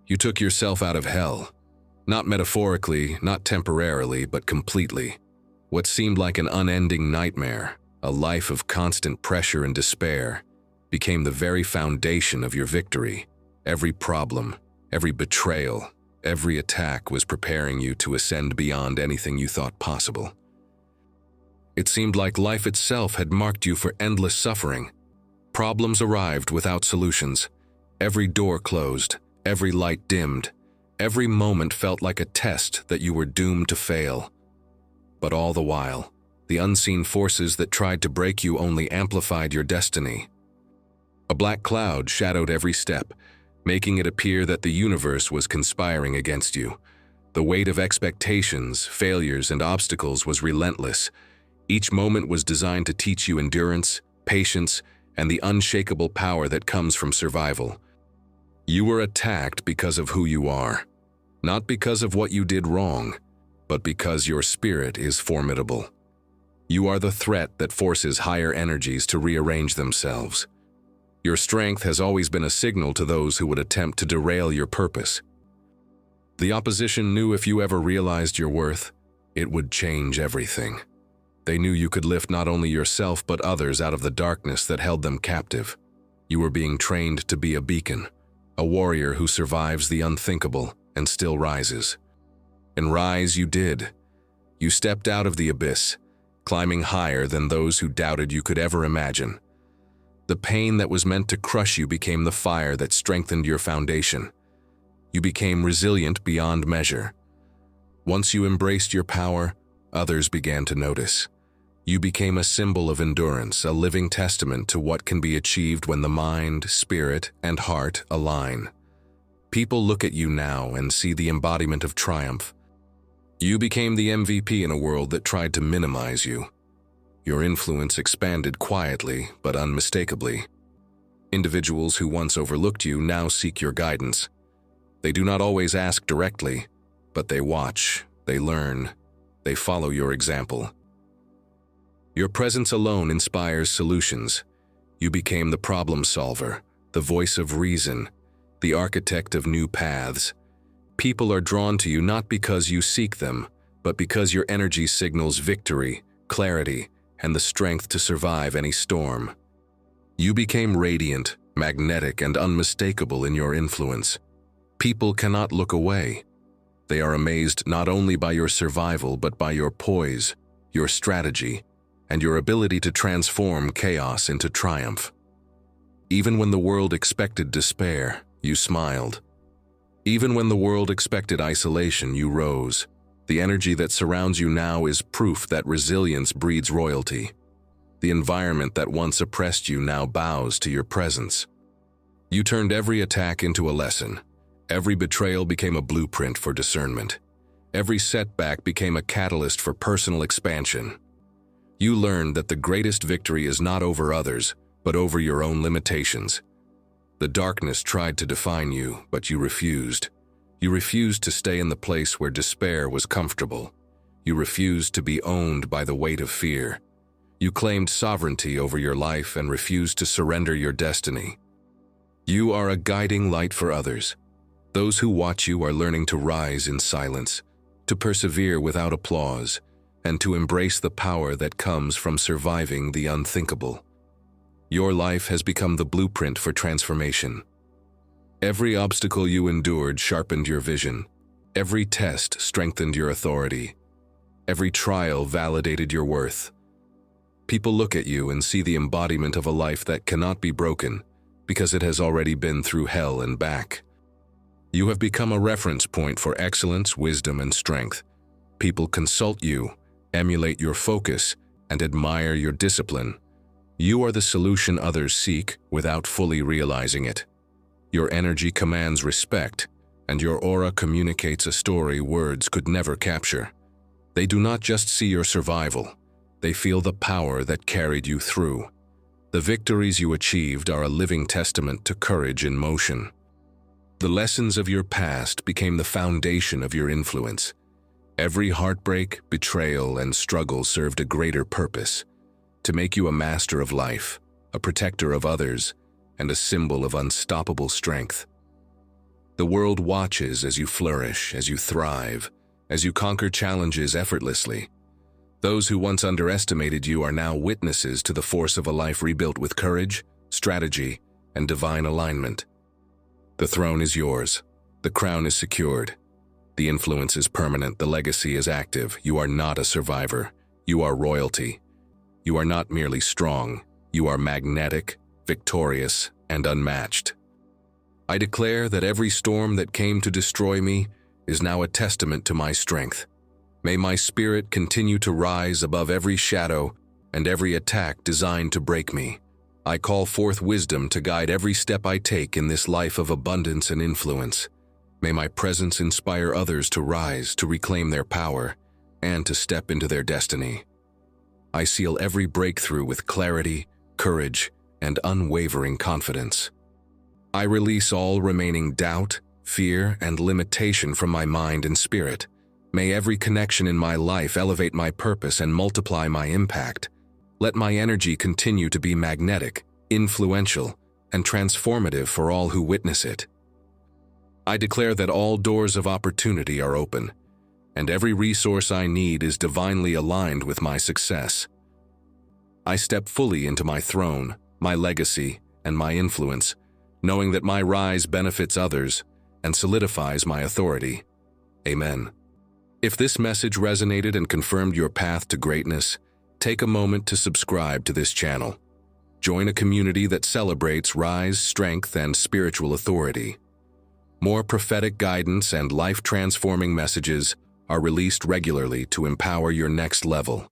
You took yourself out of hell. Not metaphorically, not temporarily, but completely. What seemed like an unending nightmare, a life of constant pressure and despair, became the very foundation of your victory. Every problem, every betrayal, every attack was preparing you to ascend beyond anything you thought possible. It seemed like life itself had marked you for endless suffering. Problems arrived without solutions. Every door closed, every light dimmed. Every moment felt like a test that you were doomed to fail. But all the while, the unseen forces that tried to break you only amplified your destiny. A black cloud shadowed every step, making it appear that the universe was conspiring against you. The weight of expectations, failures, and obstacles was relentless. Each moment was designed to teach you endurance, patience, and the unshakable power that comes from survival. You were attacked because of who you are, not because of what you did wrong, but because your spirit is formidable. You are the threat that forces higher energies to rearrange themselves. Your strength has always been a signal to those who would attempt to derail your purpose. The opposition knew if you ever realized your worth, it would change everything. They knew you could lift not only yourself but others out of the darkness that held them captive. You were being trained to be a beacon, a warrior who survives the unthinkable and still rises. And rise you did. You stepped out of the abyss, climbing higher than those who doubted you could ever imagine. The pain that was meant to crush you became the fire that strengthened your foundation. You became resilient beyond measure. Once you embraced your power, others began to notice. You became a symbol of endurance, a living testament to what can be achieved when the mind, spirit, and heart align. People look at you now and see the embodiment of triumph. You became the MVP in a world that tried to minimize you. Your influence expanded quietly but unmistakably. Individuals who once overlooked you now seek your guidance. They do not always ask directly, but they watch, they learn, they follow your example. Your presence alone inspires solutions. You became the problem solver, the voice of reason, the architect of new paths. People are drawn to you not because you seek them, but because your energy signals victory, clarity, and the strength to survive any storm. You became radiant, magnetic, and unmistakable in your influence. People cannot look away. They are amazed not only by your survival but by your poise, your strategy, and your ability to transform chaos into triumph. Even when the world expected despair, you smiled. Even when the world expected isolation, you rose. The energy that surrounds you now is proof that resilience breeds royalty. The environment that once oppressed you now bows to your presence. You turned every attack into a lesson. Every betrayal became a blueprint for discernment. Every setback became a catalyst for personal expansion. You learned that the greatest victory is not over others, but over your own limitations. The darkness tried to define you, but you refused. You refused to stay in the place where despair was comfortable. You refused to be owned by the weight of fear. You claimed sovereignty over your life and refused to surrender your destiny. You are a guiding light for others. Those who watch you are learning to rise in silence, to persevere without applause, and to embrace the power that comes from surviving the unthinkable. Your life has become the blueprint for transformation. Every obstacle you endured sharpened your vision. Every test strengthened your authority. Every trial validated your worth. People look at you and see the embodiment of a life that cannot be broken because it has already been through hell and back. You have become a reference point for excellence, wisdom, and strength. People consult you, emulate your focus, and admire your discipline. You are the solution others seek without fully realizing it. Your energy commands respect, and your aura communicates a story words could never capture. They do not just see your survival, they feel the power that carried you through. The victories you achieved are a living testament to courage in motion. The lessons of your past became the foundation of your influence. Every heartbreak, betrayal, and struggle served a greater purpose, to make you a master of life, a protector of others, and a symbol of unstoppable strength. The world watches as you flourish, as you thrive, as you conquer challenges effortlessly. Those who once underestimated you are now witnesses to the force of a life rebuilt with courage, strategy, and divine alignment. The throne is yours. The crown is secured. The influence is permanent. The legacy is active. You are not a survivor. You are royalty. You are not merely strong. You are magnetic, victorious, and unmatched. I declare that every storm that came to destroy me is now a testament to my strength. May my spirit continue to rise above every shadow and every attack designed to break me. I call forth wisdom to guide every step I take in this life of abundance and influence. May my presence inspire others to rise, to reclaim their power, and to step into their destiny. I seal every breakthrough with clarity, courage, and unwavering confidence. I release all remaining doubt, fear, and limitation from my mind and spirit. May every connection in my life elevate my purpose and multiply my impact. Let my energy continue to be magnetic, influential, and transformative for all who witness it. I declare that all doors of opportunity are open, and every resource I need is divinely aligned with my success. I step fully into my throne, my legacy, and my influence, knowing that my rise benefits others and solidifies my authority. Amen. If this message resonated and confirmed your path to greatness, take a moment to subscribe to this channel. Join a community that celebrates rise, strength, and spiritual authority. More prophetic guidance and life-transforming messages are released regularly to empower your next level.